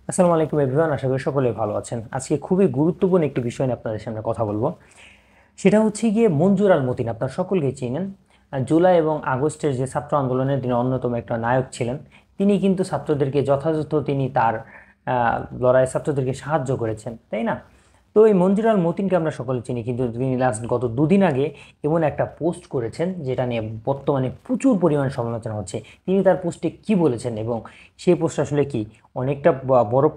আসসালামু আলাইকুম এভরিওয়ান, আশা করি সকলে ভালো আছেন। আজকে খুবই গুরুত্বপূর্ণ একটি বিষয় নিয়ে আপনাদের সামনে কথা বলবো। সেটা হচ্ছে গিয়ে মনজুর আল মতিন। আপনারা সকলেই চিনেন। জুলাই এবং আগস্টের যে ছাত্র আন্দোলনের তিনি অন্যতম একটা নায়ক ছিলেন। তিনি কিন্তু ছাত্রদেরকে যথাযথ তিনি তার লড়াই ছাত্রদেরকে সাহায্য করেছেন, তাই না? তো এই মনজুর আল মতিনকে আমরা সকলে চিনি, কিন্তু তিনি লাস্ট গত দুদিন আগে এমন একটা পোস্ট করেছেন যেটা নিয়ে বর্তমানে প্রচুর পরিমাণ সমালোচনা হচ্ছে। তিনি তার পোস্টে কি বলেছেন এবং সেই পোস্ট আসলে কি, অনেকটা বড়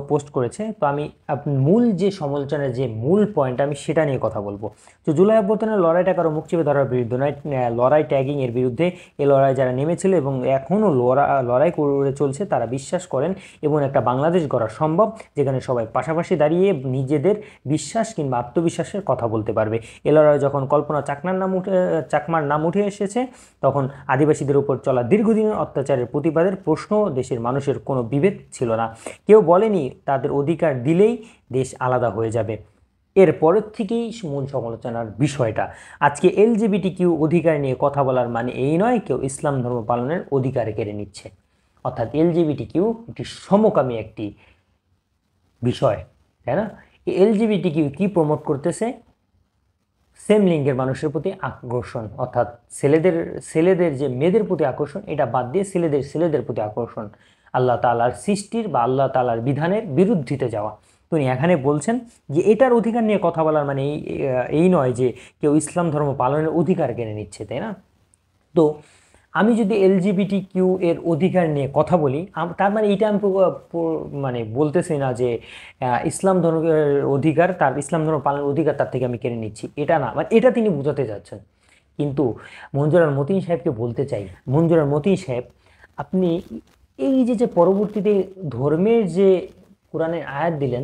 পোস্ট করেছে। তো আমি মূল যে সমালোচনার যে মূল পয়েন্ট আমি সেটা নিয়ে কথা বলবো। তো জুলাই অভ্যুত্থানের লড়াইটা কারো মুখ চেপে ধরার বিরুদ্ধে নয়, লড়াই ট্যাগিং এর বিরুদ্ধে। এই লড়াই যারা নেমেছিল এবং এখনও লড়াই করে চলছে তারা বিশ্বাস করেন এবং একটা বাংলাদেশ গড়া সম্ভব, যেখানে সবাই পাশাপাশি দাঁড়িয়ে নিজেদের বিশ্বাস কিংবা আত্মবিশ্বাসের কথা বলতে পারবে। এ লড়াই যখন কল্পনা চাকমার নাম উঠে এসেছে, তখন আদিবাসীদের উপর চলা দীর্ঘদিনের অত্যাচারের প্রতিবাদের প্রশ্ন দেশের মানুষের কোনো বিভেদ ছিল না। কেউ বলেনি তাদের অধিকার দিলেই দেশ আলাদা হয়ে যাবে। এর পরের থেকেই মূল সমালোচনার বিষয়টা। আজকে এলজিবিটি কিউ অধিকার নিয়ে কথা বলার মানে এই নয় কেউ ইসলাম ধর্ম পালনের অধিকার কেড়ে নিচ্ছে। অর্থাৎ এলজিবিটি কিউ একটি সমকামী একটি বিষয়, তাই না? এই এলজিবিটি কিউ কি প্রমোট করতেছে? সেম লিঙ্গের মানুষের প্রতি আকর্ষণ, অর্থাৎ ছেলেদের ছেলেদের যে মেয়েদের প্রতি আকর্ষণ, এটা বাদ দিয়ে ছেলেদের ছেলেদের প্রতি আকর্ষণ। আল্লাহ তাআলার সৃষ্টির বা আল্লাহ তাআলার বিধানের বিরুদ্ধিতে যাওয়া। তো উনি এখানে বলছেন যে এটার অধিকার নিয়ে কথা বলার মানে এই নয় যে কেউ ইসলাম ধর্ম পালনের অধিকার কেড়ে নিচ্ছে, তাই না? তো আমি যদি এলজিবিটি কিউ এর অধিকার নিয়ে কথা বলি, তার মানে এইটা আমি মানে বলতেছি না যে ইসলাম ধর্মের অধিকার, তার ইসলাম ধর্ম পালনের অধিকার তার থেকে আমি কেড়ে নিচ্ছি, এটা না, মানে এটা তিনি বোঝাতে যাচ্ছেন। কিন্তু মনজুর আল মতিন সাহেবকে বলতে চাই, মনজুর আল মতিন সাহেব, আপনি এই যে যে পরবর্তীতে ধর্মের যে কোরআনের আয়াত দিলেন,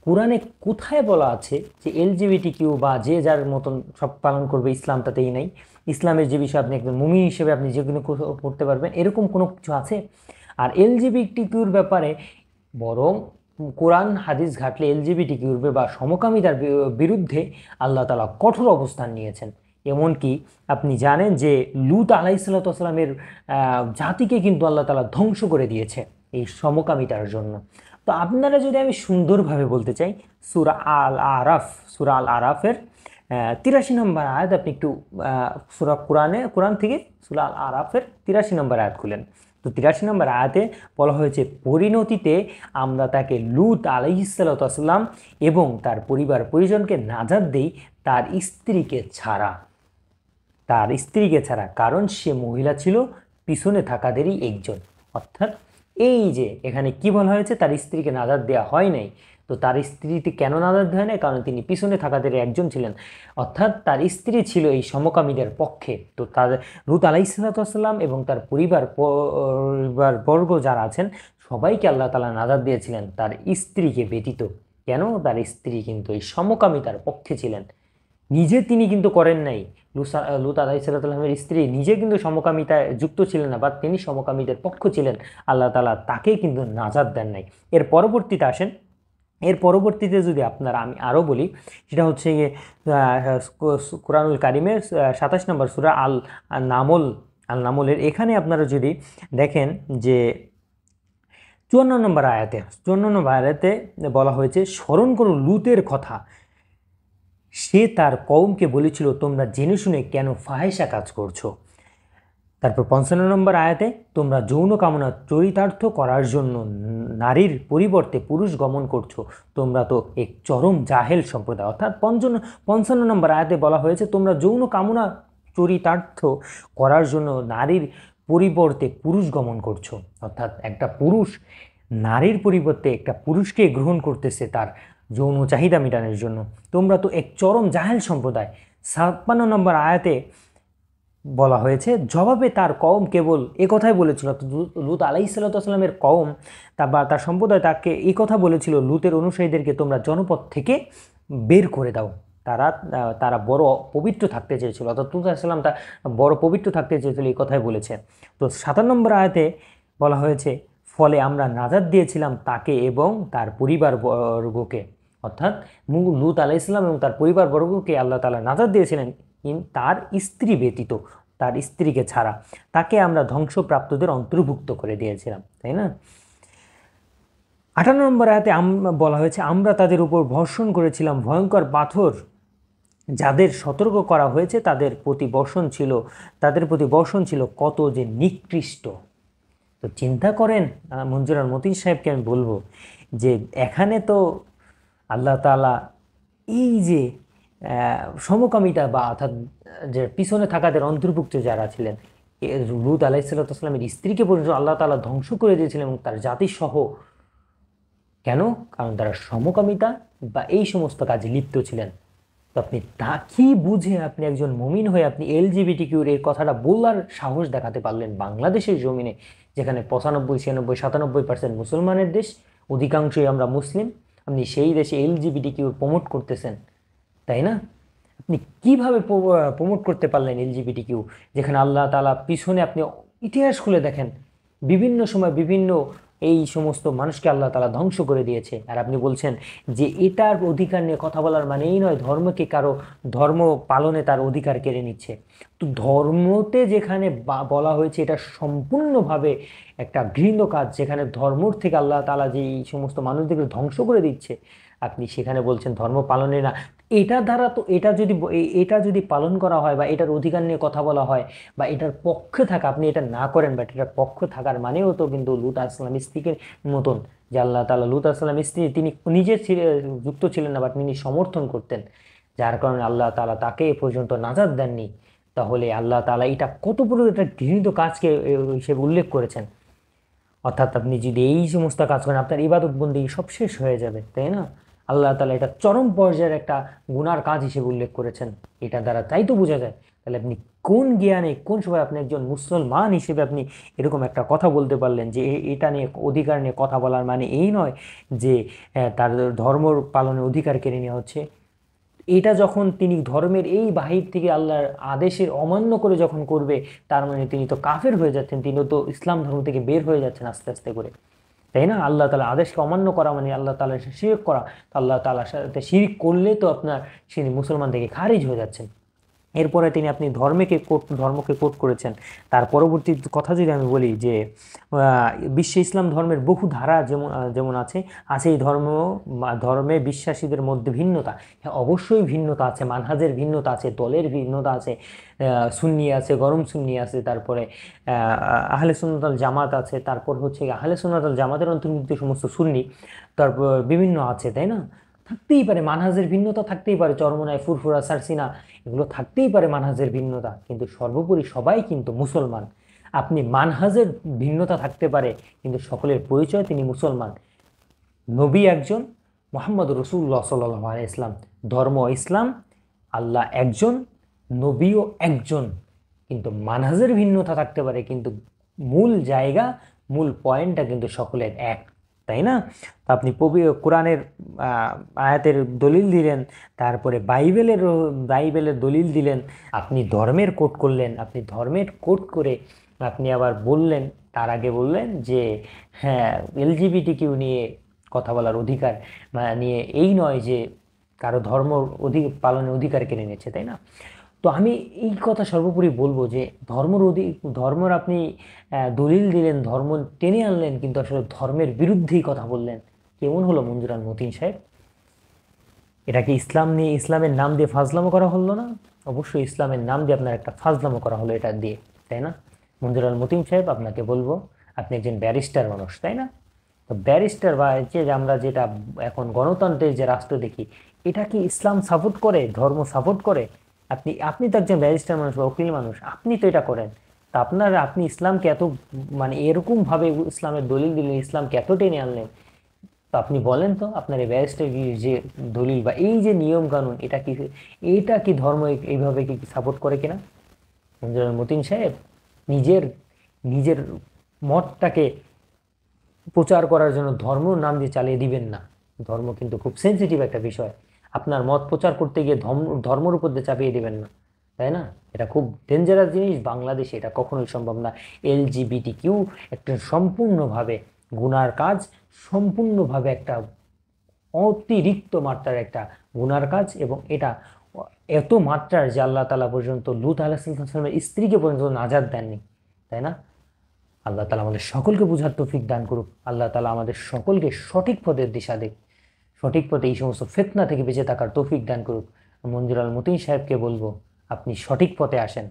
কোরআনে কোথায় বলা আছে যে এলজিবিটি কিউ বা যে যার মতন সব পালন করবে, ইসলাম তাতেই নাই? ইসলামের যে বিষয় আপনি একজন মুমিন হিসেবে আপনি যে কোনো পড়তে পারবেন, এরকম কোনো কিছু আছে? আর এলজিবিটি কিউর ব্যাপারে বরং কোরআন হাদিস ঘাটলে এলজিবিটি কিউর বা সমকামিতার বিরুদ্ধে আল্লাহ তাআলা কঠোর অবস্থান নিয়েছেন। এমনকি আপনি জানেন যে লূত আলাইহিসসালামের জাতিকে কিন্তু আল্লাহ তাআলা ধ্বংস করে দিয়েছে এই সমকামিতার জন্য। তো আপনারা যদি আমি সুন্দরভাবে বলতে চাই, সূরা আল আরাফ, সূরা আল আরাফের 83 নম্বর আয়াত, আপনি একটু কোরআন থেকে সূরা আল আরাফের 83 নম্বর আয়াত খুলেন। তো 83 নম্বর আয়াতে বলা হয়েছে, পরিণতিতে আমরা তাকে লূত আলাইহিসসালাম এবং তার পরিবার পরিজনকে নাজাত দেই, তার স্ত্রীকে ছাড়া। তার স্ত্রীকে ছাড়া, কারণ সে মহিলা ছিল পিছনে থাকাদেরই একজন। অর্থাৎ এই যে এখানে কি বলা হয়েছে, তার স্ত্রীকে নাজাত দেওয়া হয় নাই। তো তার স্ত্রীতে কেন নাজাত হয় নাই? কারণ তিনি পিছনে থাকাদের একজন ছিলেন। অর্থাৎ তার স্ত্রী ছিল এই সমকামীদের পক্ষে। তো তার লূত আলাইহিসসালাম এবং তার পরিবারবর্গ যারা আছেন, সবাইকে আল্লাহ তাআলা নাজাত দিয়েছিলেন, তার স্ত্রীকে ব্যতীত। কেন? তার স্ত্রী কিন্তু এই সমকামিতার পক্ষে ছিলেন। নিজে তিনি কিন্তু করেন নাই। লূত আলাইহিসসালামের স্ত্রী নিজে কিন্তু সমকামিতায় যুক্ত ছিলেন না, বা তিনি সমকামীদের পক্ষ ছিলেন। আল্লাহ তাআলা তাকে কিন্তু নাজাত দেন নাই। এর পরবর্তীতে আসেন, এর পরবর্তীতে যদি আপনারা আমি আরও বলি, সেটা হচ্ছে গিয়ে কোরআনুল কারিমের 27 নম্বর সূরা আল নামল, আল নামলের এখানে আপনারা যদি দেখেন যে 54 নম্বর আয়াতে, 54 নম্বর আয়াতে বলা হয়েছে, স্মরণ করো লূতের কথা, সে তার কওমকে বলেছিল, তোমরা জেনে শুনে কেন ফাহেসা কাজ করছো। তারপর 55 নম্বর আয়াতে, তোমরা যৌন কামনা চরিতার্থ করার জন্য নারীর পরিবর্তে পুরুষ গমন করছো, তোমরা তো এক চরম জাহেল সম্প্রদায়। অর্থাৎ 55 নম্বর আয়াতে বলা হয়েছে, তোমরা যৌন কামনা চরিতার্থ করার জন্য নারীর পরিবর্তে পুরুষ গমন করছো। অর্থাৎ একটা পুরুষ নারীর পরিবর্তে একটা পুরুষকে গ্রহণ করতেছে তার যৌন চাহিদা মেটানোর জন্য। তোমরা তো এক চরম জাহেল সম্প্রদায়। 56 নম্বর আয়াতে বলা হয়েছে, জবাবে তার কওম কেবল এ কথাই বলেছিল, লূত আলাইহিসসালামের কওম বা তার সম্প্রদায় তাকে এই কথা বলেছিল, লূতের অনুসারীদেরকে তোমরা জনপদ থেকে বের করে দাও। তারা তারা বড় পবিত্র থাকতে চেয়েছিল, অর্থাৎ লূত আলাইহিস সালাম তা বড় পবিত্র থাকতে চেয়েছিল, এই কথাই বলেছে। তো 57 নম্বর আয়াতে বলা হয়েছে, ফলে আমরা নাজাত দিয়েছিলাম তাকে এবং তার পরিবারবর্গকে। অর্থাৎ লূত আলাইহিসসালাম এবং তার পরিবারবর্গকে আল্লাহ তাআলা নাজাত দিয়েছিলেন, তার স্ত্রী ব্যতীত, তার স্ত্রীকে ছাড়া। তাকে আমরা ধ্বংসপ্রাপ্তদের অন্তর্ভুক্ত করে দিয়েছিলাম, তাই না? 58 নম্বর আয়াতে বলা হয়েছে, আমরা তাদের উপর বর্ষণ করেছিলাম ভয়ঙ্কর পাথর, যাদের সতর্ক করা হয়েছে তাদের প্রতি বর্ষণ ছিল কত যে নিকৃষ্ট। তো চিন্তা করেন, মঞ্জুরার মতিন সাহেবকে আমি বলবো যে এখানে তো আল্লাহ তাআলা এই যে সমকামিতা বা অর্থাৎ যে পিছনে থাকাদের অন্তর্ভুক্ত যারা ছিলেন, লূত আলাইহিসসালামের স্ত্রীকে পর্যন্ত আল্লাহ তাআলা ধ্বংস করে দিয়েছিলেন এবং তার জাতি সহ। কেন? কারণ তারা সমকামিতা বা এই সমস্ত কাজে লিপ্ত ছিলেন। তো আপনি তা কি বুঝে আপনি একজন মুমিন হয়ে আপনি এলজিবিটিকিউর এই কথাটা বলার সাহস দেখাতে পারলেন বাংলাদেশের জমিনে, যেখানে 95, 96, 97% মুসলমানের দেশ, অধিকাংশই আমরা মুসলিম। আপনি সেই দেশে এলজিবিটিকিউর প্রমোট করতেছেন, তাই না? আপনি কিভাবে প্রমোট করতে পারলেন এলজিবিটিকিউ, যেখানে আল্লাহ তাআলা পিছনে আপনি ইতিহাস খুলে দেখেন বিভিন্ন সময় বিভিন্ন এই সমস্ত মানুষকে আল্লাহ তাআলা ধ্বংস করে দিয়েছে। আর আপনি বলছেন যে এটার অধিকার নিয়ে কথা বলার মানে এই নয় ধর্মকে কারো ধর্ম পালনে তার অধিকার কেড়ে নিচ্ছে। তো ধর্মতে যেখানে বলা হয়েছে এটা সম্পূর্ণভাবে একটা ঘৃণ্য কাজ, যেখানে ধর্মর থেকে আল্লাহ তাআলা যে এই সমস্ত মানুষদেরকে ধ্বংস করে দিচ্ছে, আপনি সেখানে বলছেন ধর্ম পালনে না। এটা দ্বারা তো এটা যদি পালন করা হয় বা এটার অধিকার নিয়ে কথা বলা হয় বা এটার পক্ষে থাকা, আপনি এটা না করেন বাট এটার পক্ষে থাকার মানেও তো কিন্তু লূত আলাইহিস সালাম স্ত্রীকে মতন, যে আল্লাহ তাআলা লূত আলাইহিস সালাম স্ত্রী তিনি নিজে যুক্ত ছিলেন না বাট তিনি সমর্থন করতেন, যার কারণে আল্লাহ তাআলা তাকে এ পর্যন্ত নাজাত দেননি। তাহলে আল্লাহ তাআলা এটা কত বড় একটা ঘৃণিত কাজকে হিসেবে উল্লেখ করেছেন। অর্থাৎ আপনি যদি এই সমস্ত কাজ করেন আপনার ইবাদত বন্দেগী সব শেষ হয়ে যাবে, তাই না? আল্লাহ তাআলা এটা চরম পর্যায়ের একটা গুনার কাজ হিসেবে উল্লেখ করেছেন। এটা দ্বারা তাই তো বোঝা যায় তাহলে আপনি কোন জ্ঞানে কোন সময় আপনি একজন মুসলমান হিসেবে আপনি এরকম একটা কথা বলতে পারলেন যে এটা নিয়ে অধিকার নিয়ে কথা বলার মানে এই নয় যে তার ধর্ম পালনের অধিকার কেড়ে নেওয়া হচ্ছে। এটা যখন তিনি ধর্মের এই বাহির থেকে আল্লাহর আদেশের অমান্য করে যখন করবে, তার মানে তিনি তো কাফের হয়ে যাচ্ছেন, তিনি তো ইসলাম ধর্ম থেকে বের হয়ে যাচ্ছেন আস্তে আস্তে করে, তাই না? আল্লাহ তাআলা আদেশকে অমান্য করা মানে আল্লাহ তাআলার সাথে শিরক করা। তো আল্লাহ তাআলার সাথে শিরক করলে তো আপনার তিনি মুসলমান থেকে খারিজ হয়ে যাচ্ছেন। এরপরে আপনি ধর্মকে কোট করেছেন। তার পরবর্তী কথা যদি আমি বলি যে বিশ্বে ইসলাম ধর্মের বহু ধারা যেমন আছে এই ধর্মে বিশ্বাসীদের মধ্যে ভিন্নতা। হ্যাঁ, অবশ্যই ভিন্নতা আছে, মানহাজের ভিন্নতা আছে, দলের ভিন্নতা আছে, সুন্নি আছে, গরম সুন্নি আছে, তারপরে আহলে সুন্নাত ওয়াল জামাত আছে, তারপর হচ্ছে আহলে সুন্নাত ওয়াল জামাতের অন্তর্ভুক্ত সমস্ত সুন্নি, তারপর বিভিন্ন আছে, তাই না? থাকতেই পারে মানহাজের ভিন্নতা, থাকতেই পারে চরমনায় ফুরফুরা সারসিনা, এগুলো থাকতেই পারে মানহাজের ভিন্নতা, কিন্তু সর্বোপরি সবাই কিন্তু মুসলমান। আপনি মানহাজের ভিন্নতা থাকতে পারে কিন্তু সকলের পরিচয় তিনি মুসলমান। নবী একজন, মুহাম্মদ রাসূলুল্লাহ সাল্লাল্লাহু আলাইহি ইসলাম, ধর্ম ইসলাম, আল্লাহ একজন, নবীও একজন। কিন্তু মানহাজের ভিন্নতা থাকতে পারে কিন্তু মূল জায়গা, মূল পয়েন্টটা কিন্তু সকলের এক, তাই না? তো আপনি কোরআনের আয়াতের দলিল দিলেন, তারপরে বাইবেলের দলিল দিলেন, আপনি ধর্মের কোট করলেন, আপনি ধর্মের কোট করে আপনি আবার বললেন, তার আগে বললেন যে হ্যাঁ এলজিবিটিকিউ নিয়ে কথা বলার অধিকার নিয়ে এই নয় যে কারো পালনের অধিকার কেড়ে নিচ্ছে, তাই না? তো আমি এই কথা সর্বোপরি বলবো যে ধর্মের আপনি দলিল দিলেন, ধর্ম টেনে আনলেন, কিন্তু আসলে ধর্মের বিরুদ্ধেই কথা বললেন। কেমন হলো মঞ্জুরান মতিন সাহেব? এটা কি ইসলামের নাম দিয়ে ফাজলামো করা হলো না? অবশ্যই ইসলামের নাম দিয়ে আপনার একটা ফাজলামো করা হলো এটা দিয়ে, তাই না? মঞ্জুরান মতিন সাহেব, আপনাকে বলবো আপনি একজন ব্যারিস্টার মানুষ, তাই না? তো ব্যারিস্টার বা আমরা যেটা এখন গণতন্ত্রের যে রাষ্ট্র দেখি, এটা কি ইসলাম সাপোর্ট করে, ধর্ম সাপোর্ট করে? আপনি তো একজন ব্যারিস্টার মানুষ বা উকিল মানুষ, আপনি তো এটা করেন। তা আপনি ইসলামকে এত মানে এরকম ভাবে ইসলামের দলিল দিলেন, ইসলামকে এত টেনে আনলেন, তো আপনি বলেন তো আপনার এই ব্যারিস্টার যে দলিল বা এই যে নিয়ম কানুন, এটা কি ধর্ম এইভাবে কি সাপোর্ট করে কিনা? মতিন সাহেব, নিজের নিজের মতটাকে প্রচার করার জন্য ধর্মর নাম দিয়ে চালিয়ে দিবেন না। ধর্ম কিন্তু খুব সেন্সিটিভ একটা বিষয়, আপনার মত প্রচার করতে গিয়ে ধর্মের উপর দিয়ে চাপিয়ে দিবেন না, তাই না? এটা খুব ডেঞ্জারাস জিনিস, বাংলাদেশে এটা কখনোই সম্ভব না। এলজিবিটিকিউ একটা সম্পূর্ণভাবে গুনার কাজ, সম্পূর্ণভাবে একটা অতিরিক্ত মাত্রার একটা গুনার কাজ, এবং এটা এত মাত্রার যে আল্লাহ তাআলা পর্যন্ত লূত আলাইহিস সালামের স্ত্রীকে পর্যন্ত নাজাত দেননি, তাই না? আল্লাহ তালা আমাদের সকলকে বুঝার তৌফিক দান করুক। আল্লাহ তালা আমাদের সকলকে সঠিক পথের দিশা দিক, সঠিক পথে এই সমস্ত ফিতনা থেকে বেঁচে থাকার তৌফিক দান করুক। মঞ্জুর আল মতিন সাহেবকে বলবো, আপনি সঠিক পথে আসেন।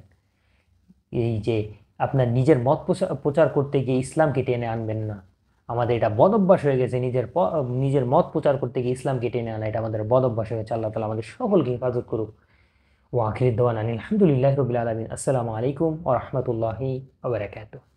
এই যে আপনার নিজের মত প্রচার করতে গিয়ে ইসলামকে টেনে আনবেন না। আমাদের এটা বদ অভ্যাস হয়ে গেছে, নিজের মত প্রচার করতে গিয়ে ইসলামকে টেনে আনা, এটা আমাদের বদ অভ্যাস হয়ে গেছে। আল্লাহ তালা আমাদের সকলকে হেফাজত করুক। ও আখির দাওয়ানা আলহামদুলিল্লাহ রবিল আলমিন। আসসালামু আলাইকুম ওয়া রাহমাতুল্লাহি ওয়া বারাকাতুহু।